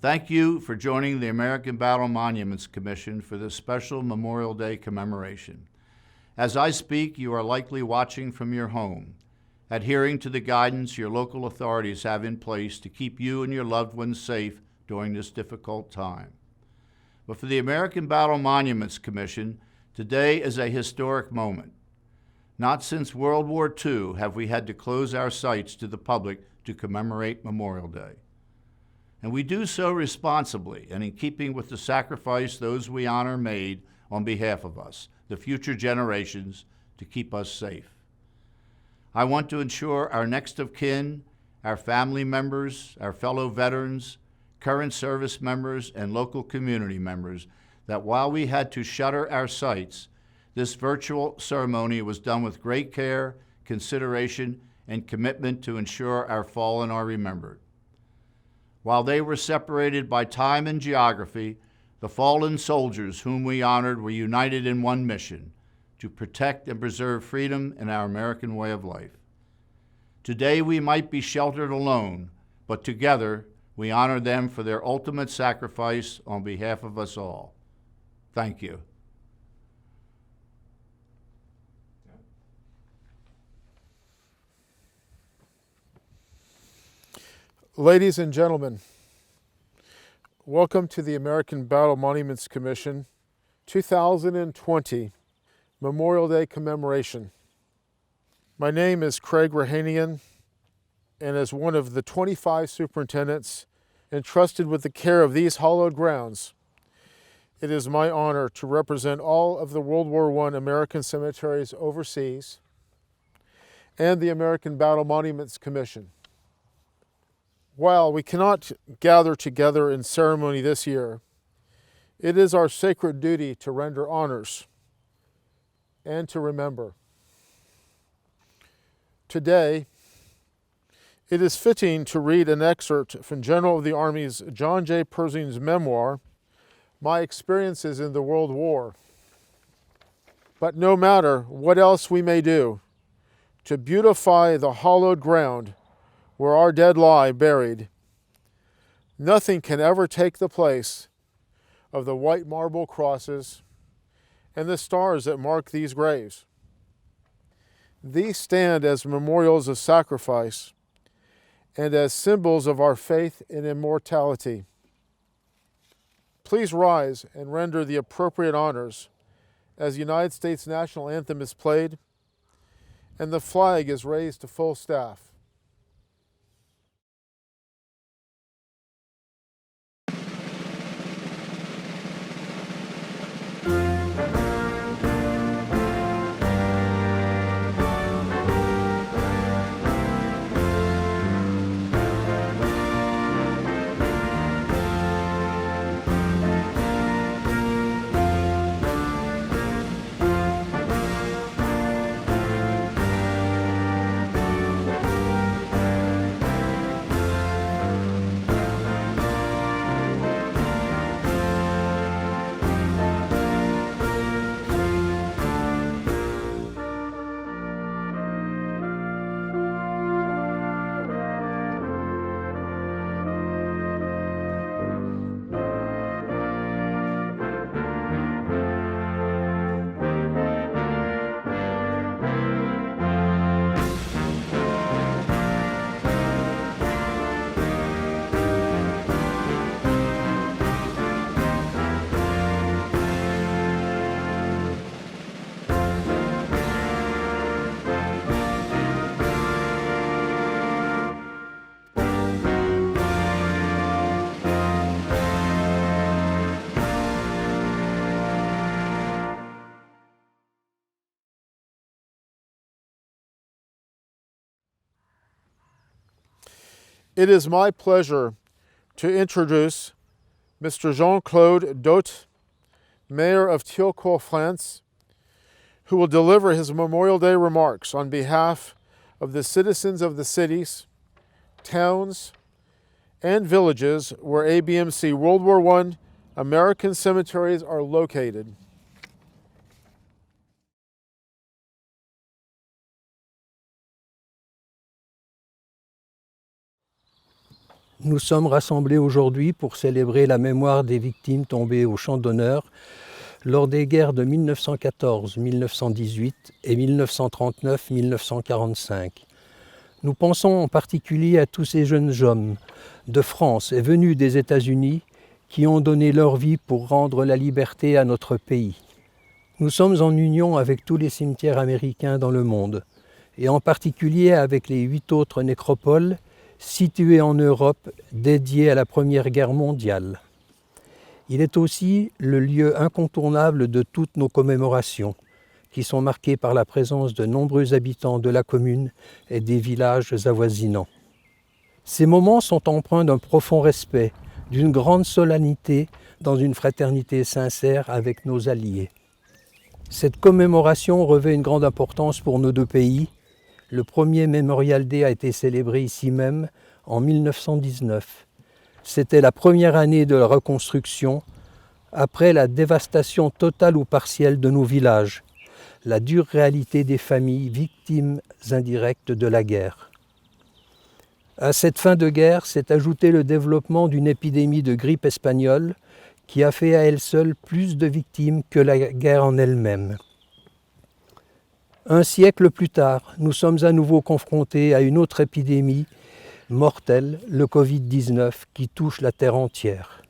Thank you for joining the American Battle Monuments Commission for this special Memorial Day commemoration. As I speak, you are likely watching from your home, adhering to the guidance your local authorities have in place to keep you and your loved ones safe during this difficult time. But for the American Battle Monuments Commission, today is a historic moment. Not since World War II have we had to close our sites to the public to commemorate Memorial Day. And we do so responsibly and in keeping with the sacrifice those we honor made on behalf of us, the future generations, to keep us safe. I want to ensure our next of kin, our family members, our fellow veterans, current service members, and local community members that while we had to shutter our sites, this virtual ceremony was done with great care, consideration, and commitment to ensure our fallen are remembered. While they were separated by time and geography, the fallen soldiers whom we honored were united in one mission: to protect and preserve freedom and our American way of life. Today we might be sheltered alone, but together we honor them for their ultimate sacrifice on behalf of us all. Thank you. Ladies and gentlemen, welcome to the American Battle Monuments Commission 2020 Memorial Day commemoration. My name is Craig Rahanian, and as one of the 25 superintendents entrusted with the care of these hallowed grounds, it is my honor to represent all of the World War I American cemeteries overseas and the American Battle Monuments Commission. While we cannot gather together in ceremony this year, it is our sacred duty to render honors and to remember. Today, it is fitting to read an excerpt from General of the Army's John J. Pershing's memoir, My Experiences in the World War. But no matter what else we may do to beautify the hallowed ground where our dead lie buried, nothing can ever take the place of the white marble crosses and the stars that mark these graves. These stand as memorials of sacrifice and as symbols of our faith in immortality. Please rise and render the appropriate honors as the United States National Anthem is played and the flag is raised to full staff. It is my pleasure to introduce Mr. Jean-Claude Dot, Mayor of Thiaucourt, France, who will deliver his Memorial Day remarks on behalf of the citizens of the cities, towns, and villages where ABMC World War I American cemeteries are located. Nous sommes rassemblés aujourd'hui pour célébrer la mémoire des victimes tombées au champ d'honneur lors des guerres de 1914-1918 et 1939-1945. Nous pensons en particulier à tous ces jeunes hommes de France et venus des États-Unis qui ont donné leur vie pour rendre la liberté à notre pays. Nous sommes en union avec tous les cimetières américains dans le monde, et en particulier avec les 8 autres nécropoles situées en Europe dédiées à la Première Guerre mondiale. Il est aussi le lieu incontournable de toutes nos commémorations, qui sont marquées par la présence de nombreux habitants de la commune et des villages avoisinants. Ces moments sont empreints d'un profond respect, d'une grande solennité, dans une fraternité sincère avec nos alliés. Cette commémoration revêt une grande importance pour nos deux pays. Le premier Memorial Day a été célébré ici même en 1919. C'était la première année de la reconstruction, après la dévastation totale ou partielle de nos villages, la dure réalité des familles victimes indirectes de la guerre. À cette fin de guerre s'est ajouté le développement d'une épidémie de grippe espagnole qui a fait à elle seule plus de victimes que la guerre en elle-même. Un siècle plus tard, nous sommes à nouveau confrontés à une autre épidémie mortelle, le Covid-19, qui touche la terre entière.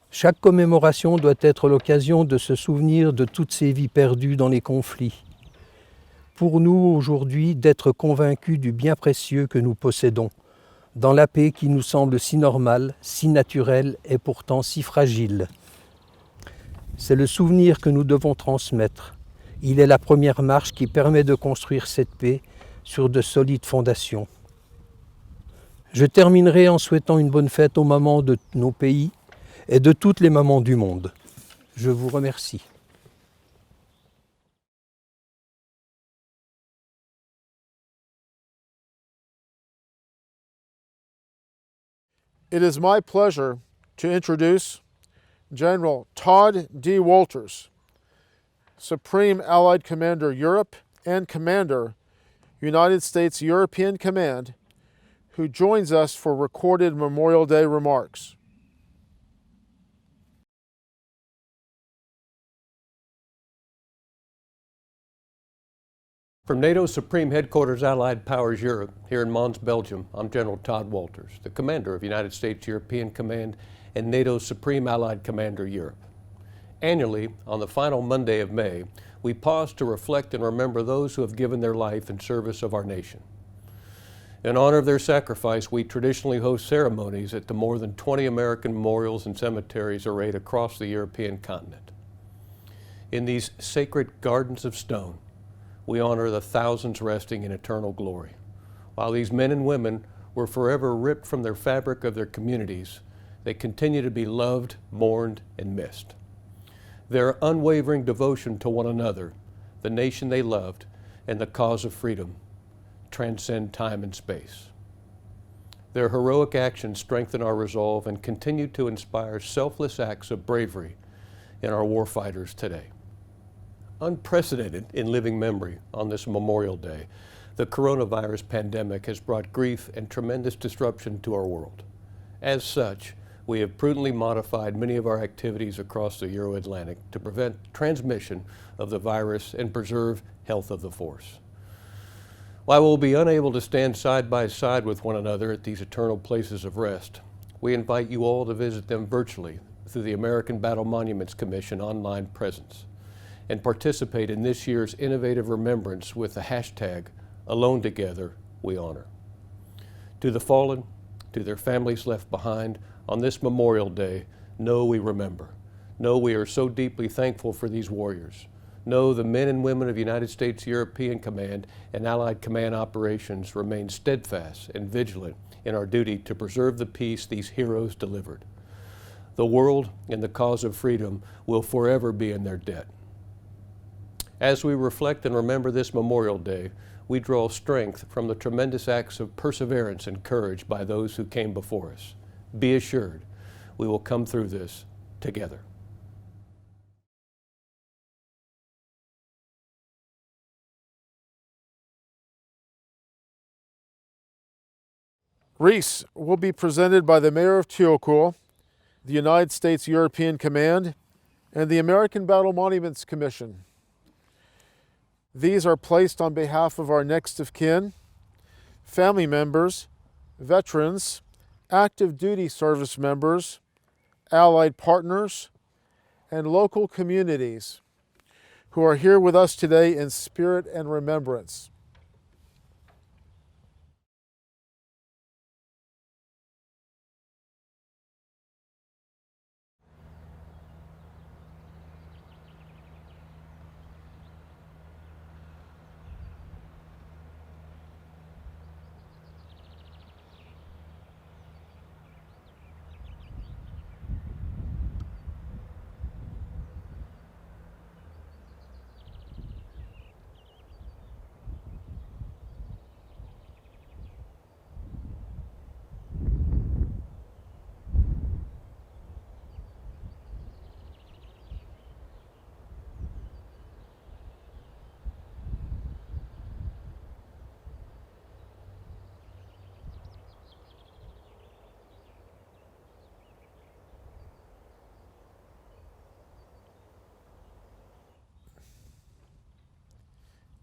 Chaque commémoration doit être l'occasion de se souvenir de toutes ces vies perdues dans les conflits. Pour nous, aujourd'hui, d'être convaincus du bien précieux que nous possédons, dans la paix qui nous semble si normale, si naturelle et pourtant si fragile. C'est le souvenir que nous devons transmettre. Il est la première marche qui permet de construire cette paix sur de solides fondations. Je terminerai en souhaitant une bonne fête aux mamans de nos pays et de toutes les mamans du monde. Je vous remercie. It is my pleasure to introduce General Todd D. Walters, Supreme Allied Commander Europe and Commander, United States European Command, who joins us for recorded Memorial Day remarks. From NATO's Supreme Headquarters Allied Powers Europe, here in Mons, Belgium, I'm General Todd Walters, the Commander of United States European Command and NATO's Supreme Allied Commander Europe. Annually, on the final Monday of May, we pause to reflect and remember those who have given their life in service of our nation. In honor of their sacrifice, we traditionally host ceremonies at the more than 20 American memorials and cemeteries arrayed across the European continent. In these sacred gardens of stone, we honor the thousands resting in eternal glory. While these men and women were forever ripped from their fabric of their communities, they continue to be loved, mourned, and missed. Their unwavering devotion to one another, the nation they loved, and the cause of freedom transcend time and space. Their heroic actions strengthen our resolve and continue to inspire selfless acts of bravery in our warfighters today. Unprecedented in living memory on this Memorial Day, the coronavirus pandemic has brought grief and tremendous disruption to our world. As such, we have prudently modified many of our activities across the Euro-Atlantic to prevent transmission of the virus and preserve health of the force. While we'll be unable to stand side by side with one another at these eternal places of rest, we invite you all to visit them virtually through the American Battle Monuments Commission online presence and participate in this year's innovative remembrance with the hashtag Alone Together We Honor. To the fallen, to their families left behind, on this Memorial Day, know we remember. Know we are so deeply thankful for these warriors. Know the men and women of United States European Command and Allied Command operations remain steadfast and vigilant in our duty to preserve the peace these heroes delivered. The world and the cause of freedom will forever be in their debt. As we reflect and remember this Memorial Day, we draw strength from the tremendous acts of perseverance and courage by those who came before us. Be assured, we will come through this together. Wreaths will be presented by the Mayor of Teocul, the United States European Command, and the American Battle Monuments Commission. These are placed on behalf of our next of kin, family members, veterans, active duty service members, allied partners, and local communities who are here with us today in spirit and remembrance.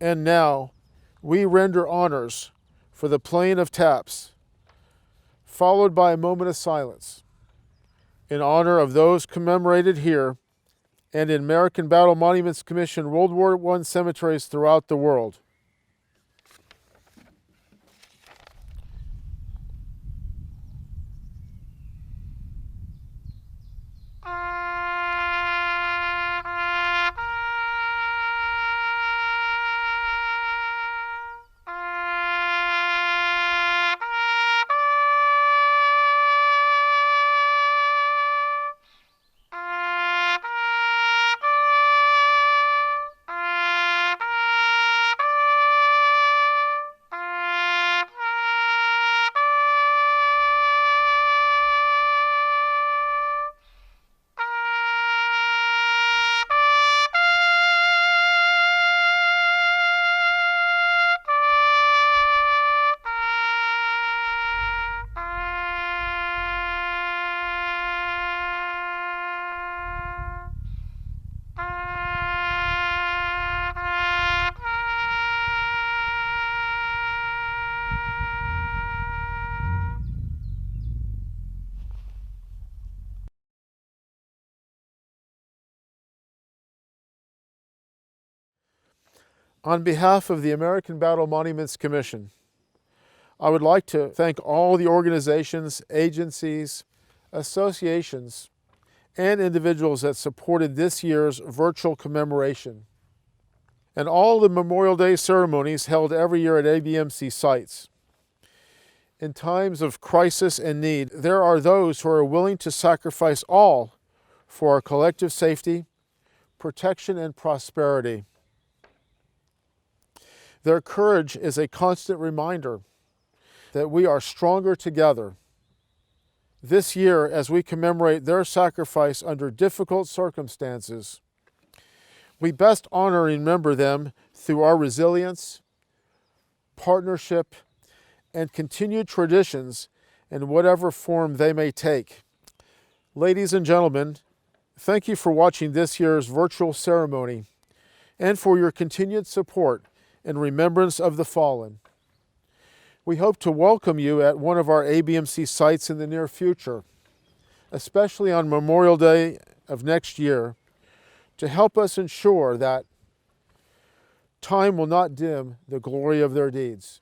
And now, we render honors for the playing of taps, followed by a moment of silence in honor of those commemorated here and in American Battle Monuments Commission World War I cemeteries throughout the world. On behalf of the American Battle Monuments Commission, I would like to thank all the organizations, agencies, associations, and individuals that supported this year's virtual commemoration, and all the Memorial Day ceremonies held every year at ABMC sites. In times of crisis and need, there are those who are willing to sacrifice all for our collective safety, protection, and prosperity. Their courage is a constant reminder that we are stronger together. This year, as we commemorate their sacrifice under difficult circumstances, we best honor and remember them through our resilience, partnership, and continued traditions in whatever form they may take. Ladies and gentlemen, thank you for watching this year's virtual ceremony and for your continued support in remembrance of the fallen. We hope to welcome you at one of our ABMC sites in the near future, especially on Memorial Day of next year, to help us ensure that time will not dim the glory of their deeds.